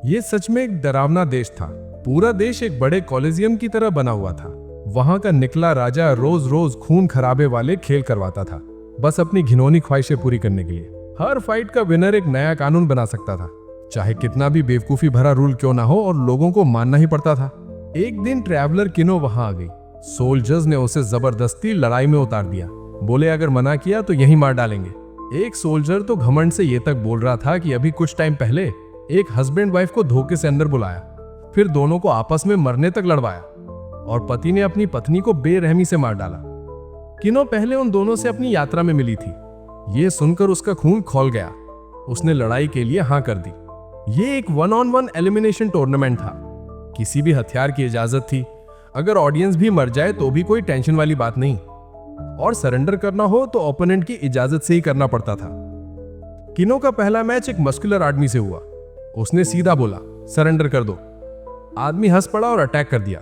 ये सच में एक डरावना देश था। पूरा देश एक बड़े कॉलेजियम की तरह बना हुआ था। वहां का निकला राजा रोज रोज खून खराबे वाले खेल करवाता था, बस अपनी घिनौनी ख्वाहिशें पूरी करने के लिए। हर फाइट का विनर एक नया कानून बना सकता था, चाहे कितना भी बेवकूफी भरा रूल क्यों ना हो, और लोगों को मानना ही पड़ता था। एक दिन ट्रैवलर किनो वहां आ गई। सोल्जर्स ने उसे जबरदस्ती लड़ाई में उतार दिया। बोले अगर मना किया तो यहीं मार डालेंगे। एक सोल्जर तो घमंड से ये तक बोल रहा था कि अभी कुछ टाइम पहले एक हस्बैंड वाइफ को धोखे से अंदर बुलाया, फिर दोनों को आपस में मरने तक लड़वाया, और पति ने अपनी पत्नी को बेरहमी से मार डाला। किनो पहले उन दोनों से अपनी यात्रा में मिली थी। ये सुनकर उसका खून खौल गया। उसने लड़ाई के लिए हाँ कर दी। ये एक 1-on-1 एलिमिनेशन टूर्नामेंट था। किसी भी हथियार की इजाजत थी। अगर ऑडियंस भी मर जाए तो भी कोई टेंशन वाली बात नहीं, और सरेंडर करना हो तो ओपोनेंट की इजाजत से ही करना पड़ता था। किनो का पहला मैच एक मस्कुलर आदमी से हुआ। उसने सीधा बोला सरेंडर कर दो। आदमी हंस पड़ा और अटैक कर दिया,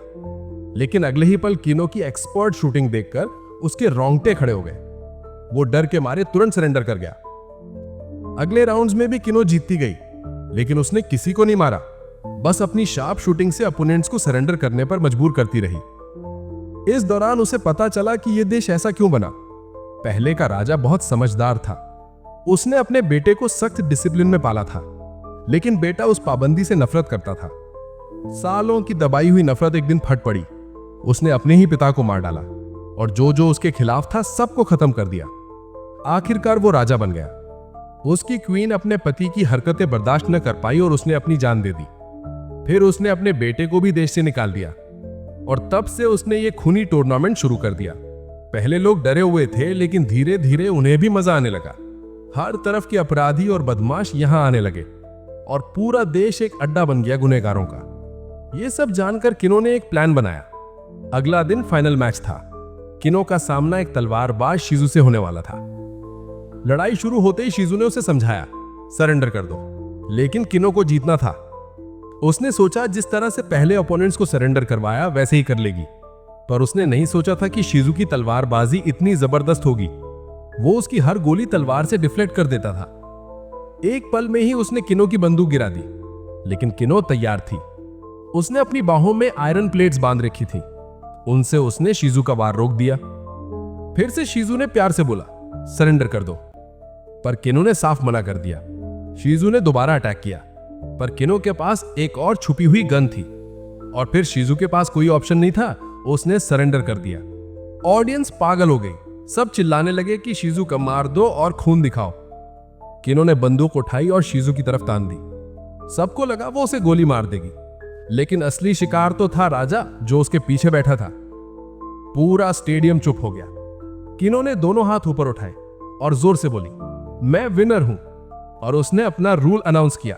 लेकिन अगले ही पल किनो की एक्सपर्ट शूटिंग देखकर उसके रोंगटे खड़े हो गए। वो डर के मारे तुरंत सरेंडर कर गया। अगले राउंड्स में भी किनो जीतती गई, लेकिन उसने किसी को नहीं मारा, बस अपनी शार्प शूटिंग से अपोनेंट्स को सरेंडर करने पर मजबूर करती रही। इस दौरान उसे पता चला कि यह देश ऐसा क्यों बना। पहले का राजा बहुत समझदार था। उसने अपने बेटे को सख्त डिसिप्लिन में पाला था, लेकिन बेटा उस पाबंदी से नफरत करता था। सालों की दबाई हुई नफरत एक दिन फट पड़ी। उसने अपने ही पिता को मार डाला, और जो जो उसके खिलाफ था सबको खत्म कर दिया। आखिरकार वो राजा बन गया। उसकी क्वीन अपने पति की हरकतें बर्दाश्त न कर पाई और उसने अपनी जान दे दी। फिर उसने अपने बेटे को भी देश से निकाल दिया, और तब से उसने ये खूनी टूर्नामेंट शुरू कर दिया। पहले लोग डरे हुए थे, लेकिन धीरे धीरे उन्हें भी मजा आने लगा। हर तरफ के अपराधी और बदमाश यहां आने लगे, और पूरा देश एक अड्डा बन गया गुनहगारों का। यह सब जानकर किनो ने एक प्लान बनाया। अगला दिन फाइनल मैच था। किनो का सामना एक तलवारबाज शिजू से होने वाला था। लड़ाई शुरू होते ही शिजू ने उसे समझाया सरेंडर कर दो, लेकिन किनो को जीतना था। उसने सोचा जिस तरह से पहले ओपोनेंट्स को सरेंडर करवाया वैसे ही कर लेगी, पर उसने नहीं सोचा था कि शिजू की तलवारबाजी इतनी जबरदस्त होगी। वो उसकी हर गोली तलवार से डिफ्लेक्ट कर देता था। एक पल में ही उसने किनो की बंदूक गिरा दी, लेकिन किनो तैयार थी। उसने अपनी बाहों में आयरन प्लेट्स बांध रखी थी। उनसे उसने शिजू का वार रोक दिया। फिर से शिजू ने प्यार से बोला सरेंडर कर दो, पर किनो ने साफ मना कर दिया। शिजू ने दोबारा अटैक किया, पर किनो के पास एक और छुपी हुई गन थी, और फिर शिजू के पास कोई ऑप्शन नहीं था। उसने सरेंडर कर दिया। ऑडियंस पागल हो गई। सब चिल्लाने लगे कि शिजू को मार दो और खून दिखाओ। किनो ने बंदूक उठाई और शिजू की तरफ तान दी। सबको लगा वो उसे गोली मार देगी, लेकिन असली शिकार तो था राजा जो उसके पीछे बैठा था। पूरा स्टेडियम चुप हो गया। किनो ने दोनों हाथ ऊपर उठाए और जोर से बोली मैं विनर हूं, और उसने अपना रूल अनाउंस किया।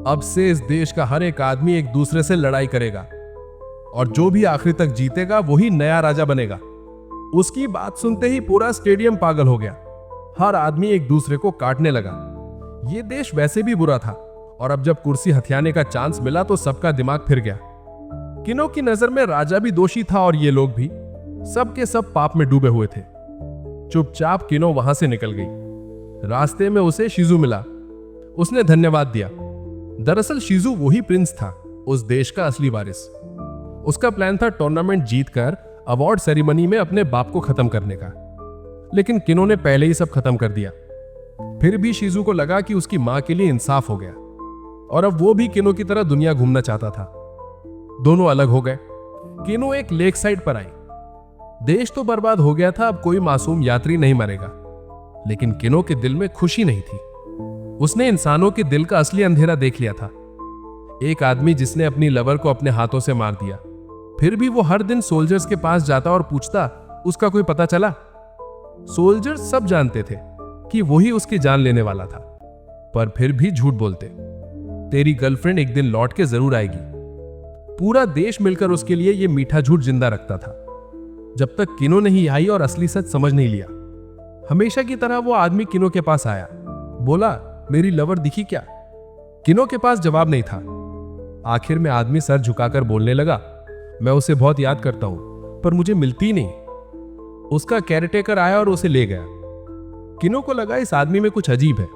अब से इस देश का हर एक आदमी एक दूसरे से लड़ाई करेगा, और जो भी आखिरी तक जीतेगा वही नया राजा बनेगा। उसकी बात सुनते ही पूरा स्टेडियम पागल हो गया। हर आदमी एक दूसरे को काटने लगा। यह देश वैसे भी बुरा था, और अब जब कुर्सी हथियाने का चांस मिला तो सबका दिमाग फिर गया। किनो की नजर में राजा भी दोषी था, और ये लोग भी, सब के सब पाप में डूबे हुए थे। चुपचाप किनो वहां से निकल गई। रास्ते में उसे शिजू मिला। उसने धन्यवाद दिया। दरअसल शिजू वही प्रिंस था, उस देश का असली वारिस। उसका प्लान था टूर्नामेंट जीतकर अवार्ड सेरेमनी में अपने बाप को खत्म करने का, लेकिन किनो ने पहले ही सब खत्म कर दिया। फिर भी शिजू को लगा कि उसकी मां के लिए इंसाफ हो गया, और अब वो भी किनो की तरह दुनिया घूमना चाहता था। दोनों अलग हो गए। किनो एक लेक साइड पर आई। देश तो बर्बाद हो गया था, अब कोई मासूम यात्री नहीं मरेगा, लेकिन किनो के दिल में खुशी नहीं थी। उसने इंसानों के दिल का असली अंधेरा देख लिया था। एक आदमी जिसने अपनी लवर को अपने हाथों से मार दिया, फिर भी वो हर दिन सोल्जर्स के पास जाता और पूछता उसका कोई पता चला। सोल्जर्स सब जानते थे कि वही उसकी जान लेने वाला था, पर फिर भी झूठ बोलते। तेरी गर्लफ्रेंड एक दिन लौट के जरूर आएगी। पूरा देश मिलकर उसके लिए यह मीठा झूठ जिंदा रखता था, जब तक किनो नहीं आई और असली सच समझ नहीं लिया। हमेशा की तरह वो आदमी किनो के पास आया। बोला मेरी लवर दिखी क्या? किनो के पास जवाब नहीं था। आखिर में आदमी सर झुकाकर बोलने लगा मैं उसे बहुत याद करता हूं, पर मुझे मिलती नहीं। उसका केयरटेकर आया और उसे ले गया। किनो को लगा इस आदमी में कुछ अजीब है।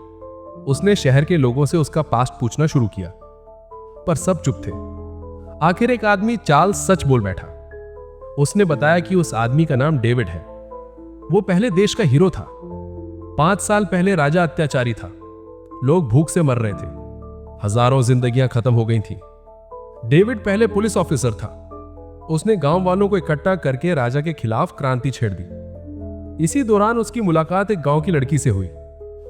उसने शहर के लोगों से उसका पास्ट पूछना शुरू किया। पर सब चुप थे। आखिर एक आदमी चार्ल्स सच बोल बैठा। उसने बताया कि उस आदमी का नाम डेविड है। वो पहले देश का हीरो था। 5 साल पहले राजा अत्याचारी था। लोग भूख से मर रहे थे। हजारों जिंदगियां खत्म हो गई थी। डेविड पहले पुलिस ऑफिसर था। उसने गांव वालों को इकट्ठा करके राजा के खिलाफ क्रांति छेड़ दी। इसी दौरान उसकी मुलाकात एक गांव की लड़की से हुई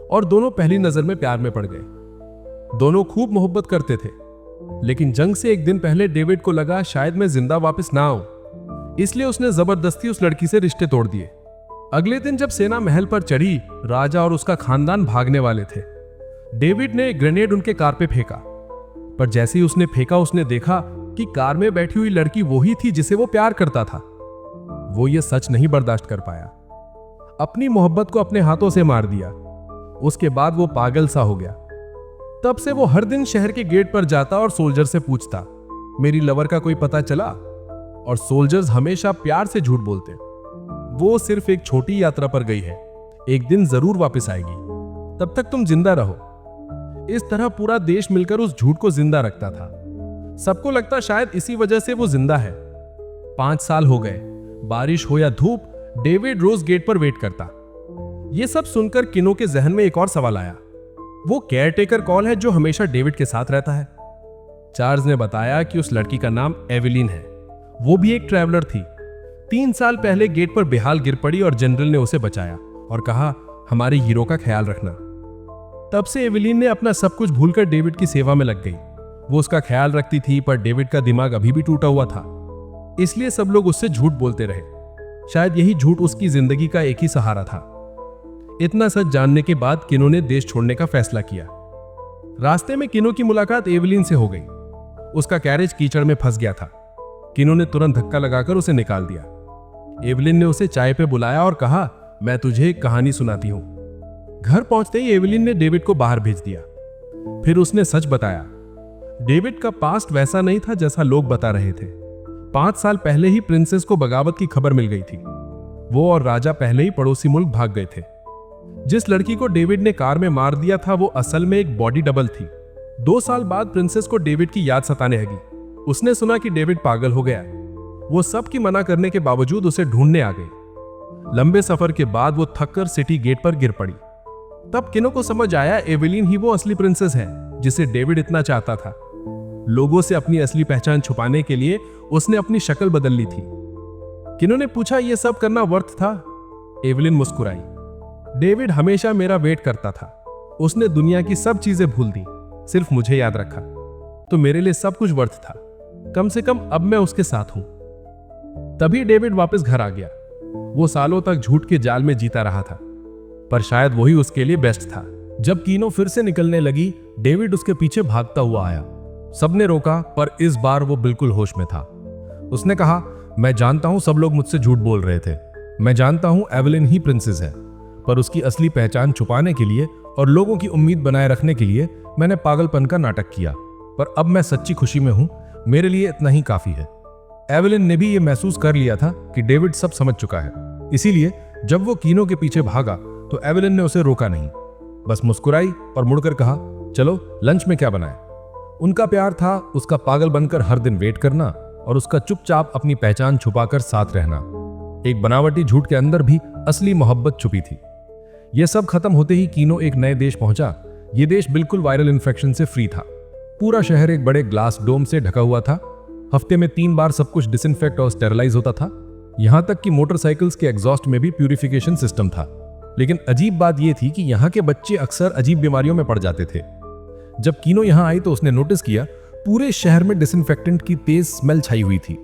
और दोनों पहली नजर में प्यार में पड़ गए। दोनों खूब मोहब्बत करते थे, लेकिन जंग से एक दिन पहले डेविड को लगा शायद मैं जिंदा वापस ना आऊं, इसलिए उसने जबरदस्ती उस लड़की से रिश्ते तोड़ दिए। अगले दिन जब सेना महल पर चढ़ी, राजा और उसका खानदान भागने वाले थे। डेविड ने एक ग्रेनेड उनके कार पे फेंका, पर जैसे ही उसने फेंका उसने देखा कि कार में बैठी हुई लड़की वही थी जिसे वो प्यार करता था। वो ये सच नहीं बर्दाश्त कर पाया। अपनी मोहब्बत को अपने हाथों से मार दिया। उसके बाद वो पागल सा हो गया। तब से वो हर दिन शहर के गेट पर जाता और सोल्जर से पूछता, मेरी लवर का कोई पता चला? और सोल्जर्स हमेशा प्यार से झूठ बोलते। वो सिर्फ एक छोटी यात्रा पर गई है, एक दिन जरूर वापस आएगी, तब तक तुम जिंदा रहो। इस तरह पूरा देश मिलकर उस झूठ को जिंदा रखता था। सबको लगता शायद इसी वजह से वो जिंदा है। 5 साल हो गए। बारिश हो या धूप, डेविड रोज गेट पर वेट करता। ये सब सुनकर किनो के जहन में एक और सवाल आया। वो केयरटेकर कौन है जो हमेशा डेविड के साथ रहता है? चार्ल्स ने बताया कि उस लड़की का नाम एवेलिन है। वो भी एक ट्रैवलर थी। 3 साल पहले गेट पर बेहाल गिर पड़ी और जनरल ने उसे बचाया और कहा, हमारे हीरो का ख्याल रखना। तब से एवेलिन ने अपना सब कुछ भूलकर डेविड की सेवा में लग गई। वो उसका ख्याल रखती थी, पर डेविड का दिमाग अभी भी टूटा हुआ था। इसलिए सब लोग उससे झूठ बोलते रहे। शायद यही झूठ उसकी जिंदगी का एक ही सहारा था। इतना सच जानने के बाद किनो ने देश छोड़ने का फैसला किया। रास्ते में किनो की मुलाकात एवेलिन से हो गई। उसका कैरेज कीचड़ में फंस गया था। किनो ने तुरंत धक्का लगाकर उसे निकाल दिया। एवेलिन ने उसे चाय पे बुलाया और कहा, मैं तुझे एक कहानी सुनाती हूं। घर पहुंचते ही एवेलिन ने डेविड को बाहर भेज दिया। फिर उसने सच बताया। डेविड का पास्ट वैसा नहीं था जैसा लोग बता रहे थे। 5 साल पहले ही प्रिंसेस को बगावत की खबर मिल गई थी। वो और राजा पहले ही पड़ोसी मुल्क भाग गए थे। जिस लड़की को डेविड ने कार में मार दिया था वो असल में एक बॉडी डबल थी। 2 साल बाद प्रिंसेस को डेविड की याद सताने लगी। उसने सुना कि डेविड पागल हो गया। वो सब की मना करने के बावजूद उसे ढूंढने आ गई। लंबे सफर के बाद वो थककर सिटी गेट पर गिर पड़ी। तब किनो को समझ आया एवेलिन ही वो असली प्रिंसेस है जिसे डेविड इतना चाहता था। लोगों से अपनी असली पहचान छुपाने के लिए उसने अपनी शक्ल बदल ली थी। किनो ने पूछा, यह सब करना वर्थ था? एवेलिन मुस्कुराई। डेविड हमेशा मेरा वेट करता था। उसने दुनिया की सब चीजें भूल दी, सिर्फ मुझे याद रखा। तो मेरे लिए सब कुछ वर्थ था। कम से कम अब मैं उसके साथ हूं। तभी डेविड वापस घर आ गया। वो सालों तक झूठ के जाल में जीता रहा था, पर शायद वही उसके लिए बेस्ट था। जब कीनो फिर से निकलने लगी, डेविड उसके पीछे भागता हुआ आया। सबने रोका, पर इस बार वो बिल्कुल होश में था। उसने कहा, मैं जानता हूं सब लोग मुझसे झूठ बोल रहे थे। मैं जानता हूं एवेलिन ही प्रिंसेस है, पर उसकी असली पहचान छुपाने के लिए और लोगों की उम्मीद बनाए रखने के लिए मैंने पागलपन का नाटक किया। पर अब मैं सच्ची खुशी में हूं। मेरे लिए इतना ही काफी है। एवेलिन ने भी ये महसूस कर लिया था कि डेविड सब समझ चुका है। इसीलिए जब वो कीनो के पीछे भागा तो एवेलिन ने उसे रोका नहीं, बस मुस्कुराई और मुड़कर कहा, चलो लंच में क्या बनाए। उनका प्यार था उसका पागल बनकर हर दिन वेट करना और उसका चुपचाप अपनी पहचान छुपाकर साथ रहना। एक बनावटी झूठ के अंदर भी असली मोहब्बत छुपी थी। यह सब खत्म होते ही कीनो एक नए देश पहुंचा। यह देश बिल्कुल वायरल इन्फेक्शन से फ्री था। पूरा शहर एक बड़े ग्लास डोम से ढका हुआ था। हफ्ते में 3 बार सब कुछ डिसइंफेक्ट और स्टेरलाइज होता था। यहां तक कि मोटरसाइकिल्स के एग्जॉस्ट में भी प्यूरिफिकेशन सिस्टम था। लेकिन अजीब बात यह थी कि यहाँ के बच्चे अक्सर अजीब बीमारियों में पड़ जाते थे। जब कीनो यहाँ आई तो उसने नोटिस किया पूरे शहर में डिसइंफेक्टेंट की तेज स्मेल छाई हुई थी।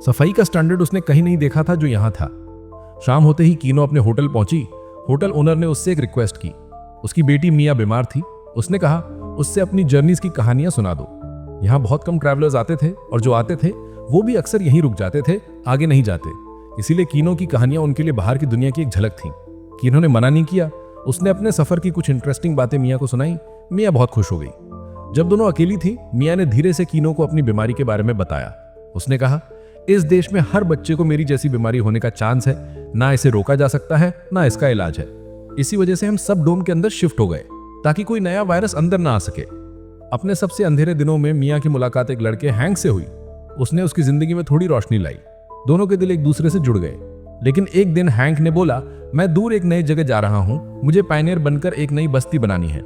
सफाई का स्टैंडर्ड उसने कहीं नहीं देखा था जो यहाँ था। शाम होते ही कीनो अपने होटल पहुंची। होटल ओनर ने उससे एक रिक्वेस्ट की। उसकी बेटी मिया बीमार थी। उसने कहा उससे अपनी जर्नीज की कहानियां सुना दो। यहाँ बहुत कम ट्रैवलर्स आते थे और जो आते थे वो भी अक्सर यहीं रुक जाते थे, आगे नहीं जाते। इसीलिए कीनो की कहानियां उनके लिए बाहर की दुनिया की एक झलक थी। कीनो ने मना नहीं किया। उसने अपने सफर की कुछ इंटरेस्टिंग बातें मिया को सुनाई। मिया बहुत खुश हो गई। जब दोनों अकेली थी, मिया ने धीरे से कीनो को अपनी बीमारी के बारे में बताया। उसने कहा, इस देश में हर बच्चे को मेरी जैसी बीमारी होने का चांस है। ना इसे रोका जा सकता है, ना इसका इलाज है। इसी वजह से हम सब डोम के अंदर शिफ्ट हो गए ताकि कोई नया वायरस अंदर ना आ सके। अपने सबसे अंधेरे दिनों में मियाँ की मुलाकात एक लड़के हैंक से हुई। उसने उसकी जिंदगी में थोड़ी रोशनी लाई। दोनों के दिल एक दूसरे से जुड़ गए। लेकिन एक दिन हैंक ने बोला, मैं दूर एक नई जगह जा रहा हूँ, मुझे पायनियर बनकर एक नई बस्ती बनानी है।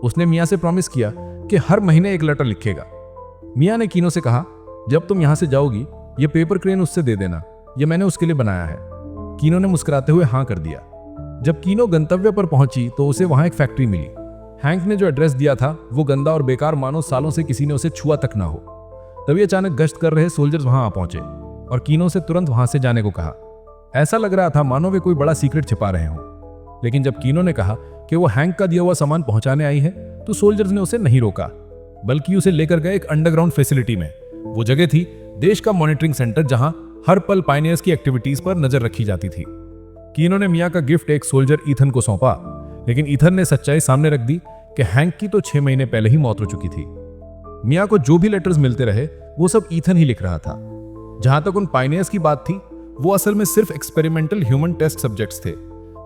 उसने मियाँ से प्रॉमिस किया कि हर महीने एक लेटर लिखेगा। मियाँ ने कीनो से कहा, जब तुम यहाँ से जाओगी ये पेपर क्रेन उससे दे देना, ये मैंने उसके लिए बनाया है। कीनो ने मुस्कुराते हुए हाँ कर दिया। जब कीनो गंतव्य पर पहुंची तो उसे वहां एक फैक्ट्री मिली। हैंक ने जो एड्रेस दिया था वो गंदा और बेकार, मानो सालों से किसी ने उसे छुआ तक ना हो। तभी अचानक गश्त कर रहे सोल्जर्स वहां आ पहुंचे और कीनो से तुरंत वहां से जाने को कहा। ऐसा लग रहा था मानो वे कोई बड़ा सीक्रेट छिपा रहे हों। लेकिन जब कीनो ने कहा कि वो हैंक का दिया हुआ सामान पहुंचाने आई है तो सोल्जर्स ने उसे नहीं रोका, बल्कि उसे लेकर गए एक अंडरग्राउंड फैसिलिटी में। वो जगह थी देश का मॉनिटरिंग सेंटर, जहां हर पल पायनियर्स की एक्टिविटीज पर नजर रखी जाती थी। कीनो ने मियाँ का गिफ्ट एक सोल्जर ईथन को सौंपा, लेकिन ईथन ने सच्चाई सामने रख दी कि हैंक की तो 6 महीने पहले ही मौत हो चुकी थी। मियाँ को जो भी लेटर्स मिलते रहे वो सब ईथन ही लिख रहा था। जहां तक उन पायनियर्स की बात थी, वो असल में सिर्फ एक्सपेरिमेंटल ह्यूमन टेस्ट सब्जेक्ट्स थे।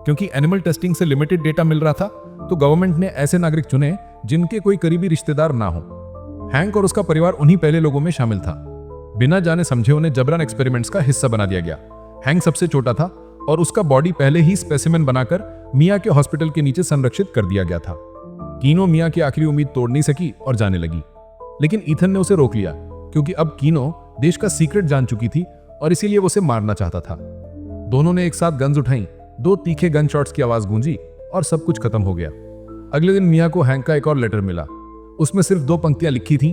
क्योंकि एनिमल टेस्टिंग से लिमिटेड डेटा मिल रहा था तो गवर्नमेंट ने ऐसे नागरिक चुने जिनके कोई करीबी रिश्तेदार ना हो। हैंक और उसका परिवार उन्हीं पहले लोगों में शामिल था। बिना जाने समझे उन्हें जबरन एक्सपेरिमेंट्स का हिस्सा बना दिया गया। हैंक सबसे छोटा था और उसका बॉडी पहले ही स्पेसिमेन बनाकर मियाँ के हॉस्पिटल के नीचे संरक्षित कर दिया गया था। कीनो मियाँ की आखिरी उम्मीद तोड़ नहीं सकी और जाने लगी। लेकिन ईथन ने उसे रोक लिया, क्योंकि अब कीनो देश का सीक्रेट जान चुकी थी और इसीलिए वो उसे मारना चाहता था। दोनों ने एक साथ गन्स उठाई, 2 तीखे गन शॉट्स की आवाज गूंजी और सब कुछ खत्म हो गया। अगले दिन मियाँ को हैंक का एक और लेटर मिला। उसमें सिर्फ 2 पंक्तियां लिखी थी,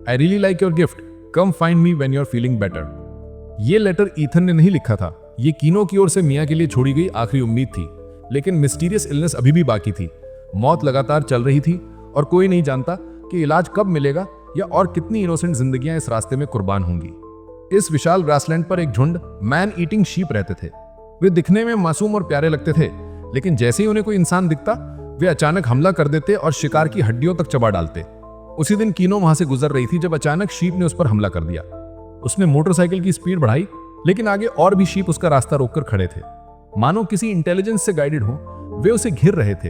I really like your gift, come find me when you are feeling better. ये लेटर ईथन ने नहीं लिखा था, ये कीनो की ओर से मियाँ के लिए छोड़ी गई आखिरी उम्मीद थी। लेकिन मिस्टीरियस इलनेस अभी भी बाकी थी। मौत लगातार चल रही थी और कोई नहीं जानता कि इलाज कब मिलेगा या और कितनी इनोसेंट जिंदगियां इस रास्ते में कुर्बान होंगी। इस विशाल ग्रासलैंड पर एक झुंड मैन ईटिंग शीप रहते थे। वे दिखने में मासूम और प्यारे लगते थे, लेकिन जैसे ही उन्हें कोई इंसान दिखता वे अचानक हमला कर देते और शिकार की हड्डियों तक चबा डालते। उसी दिन कीनो वहां से गुजर रही थी जब अचानक शीप ने उस पर हमला कर दिया। उसने मोटरसाइकिल की स्पीड बढ़ाई, लेकिन आगे और भी शीप उसका रास्ता रोककर खड़े थे। मानो किसी इंटेलिजेंस से गाइडेड हो, वे उसे घिर रहे थे।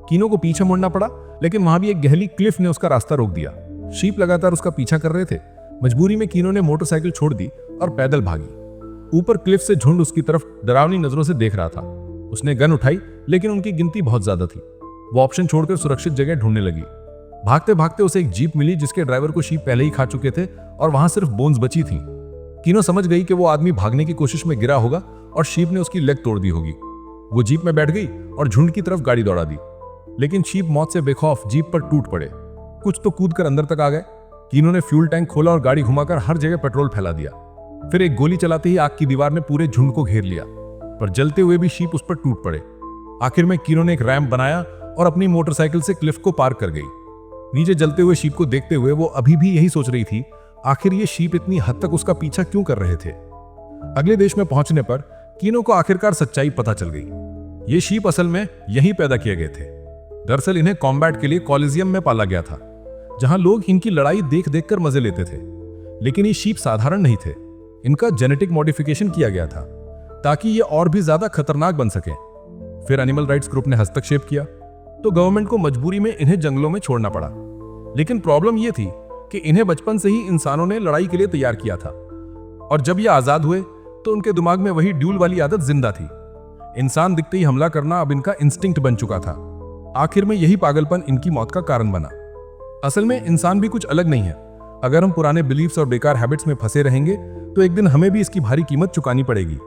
कीनो को पीछे मुड़ना पड़ा, लेकिन वहां भी एक गहरी क्लिफ ने उसका रास्ता रोक दिया। शीप लगातार उसका पीछा कर रहे थे। मजबूरी में कीनो ने मोटरसाइकिल छोड़ दी और पैदल भागी। ऊपर क्लिफ से झुंड उसकी तरफ डरावनी नजरों से देख रहा था। उसने गन उठाई, लेकिन उनकी गिनती बहुत ज्यादा थी। वो ऑप्शन छोड़कर सुरक्षित जगह ढूंढने लगी। भागते भागते उसे एक जीप मिली जिसके ड्राइवर को शीप पहले ही खा चुके थे और वहां सिर्फ बोन्स बची थी। कीनो समझ गई कि वो आदमी भागने की कोशिश में गिरा होगा और शीप ने उसकी लेग तोड़ दी होगी। वो जीप में बैठ गई और झुंड की तरफ गाड़ी दौड़ा दी, लेकिन शीप मौत से बेखौफ जीप पर टूट पड़े। कुछ तो कूद कर अंदर तक आ गए। कीनो ने फ्यूल टैंक खोला और गाड़ी घुमाकर हर जगह पेट्रोल फैला दिया। फिर एक गोली चलाते ही आग की दीवार ने पूरे झुंड को घेर लिया, पर जलते हुए भी शीप उस पर टूट पड़े। आखिर में कीनो ने एक रैंप बनाया और अपनी मोटरसाइकिल से क्लिफ को पार कर गई। नीचे जलते हुए शीप को देखते हुए वो अभी भी यही सोच रही थी, आखिर ये शीप इतनी हद तक उसका पीछा क्यों कर रहे थे। अगले देश में पहुंचने पर कीनो को आखिरकार सच्चाई पता चल गई। ये शीप असल में यहीं पैदा किए गए थे। दरअसल इन्हें कॉम्बैट के लिए कॉलेजियम में पाला गया था, जहां लोग इनकी लड़ाई देख देख कर मजे लेते थे। लेकिन ये शीप साधारण नहीं थे। इनका जेनेटिक मॉडिफिकेशन किया गया था ताकि ये और भी ज्यादा खतरनाक बन सके। फिर एनिमल राइट्स ग्रुप ने हस्तक्षेप किया तो गवर्नमेंट को मजबूरी में इन्हें जंगलों में छोड़ना पड़ा। लेकिन प्रॉब्लम यह थी कि इन्हें बचपन से ही इंसानों ने लड़ाई के लिए तैयार किया था, और जब ये आजाद हुए तो उनके दिमाग में वही ड्यूल वाली आदत जिंदा थी। इंसान दिखते ही हमला करना अब इनका इंस्टिंक्ट बन चुका था। आखिर में यही पागलपन इनकी मौत का कारण बना। असल में इंसान भी कुछ अलग नहीं है। अगर हम पुराने बिलीफ्स और बेकार हैबिट्स में फंसे रहेंगे तो एक दिन हमें भी इसकी भारी कीमत चुकानी पड़ेगी।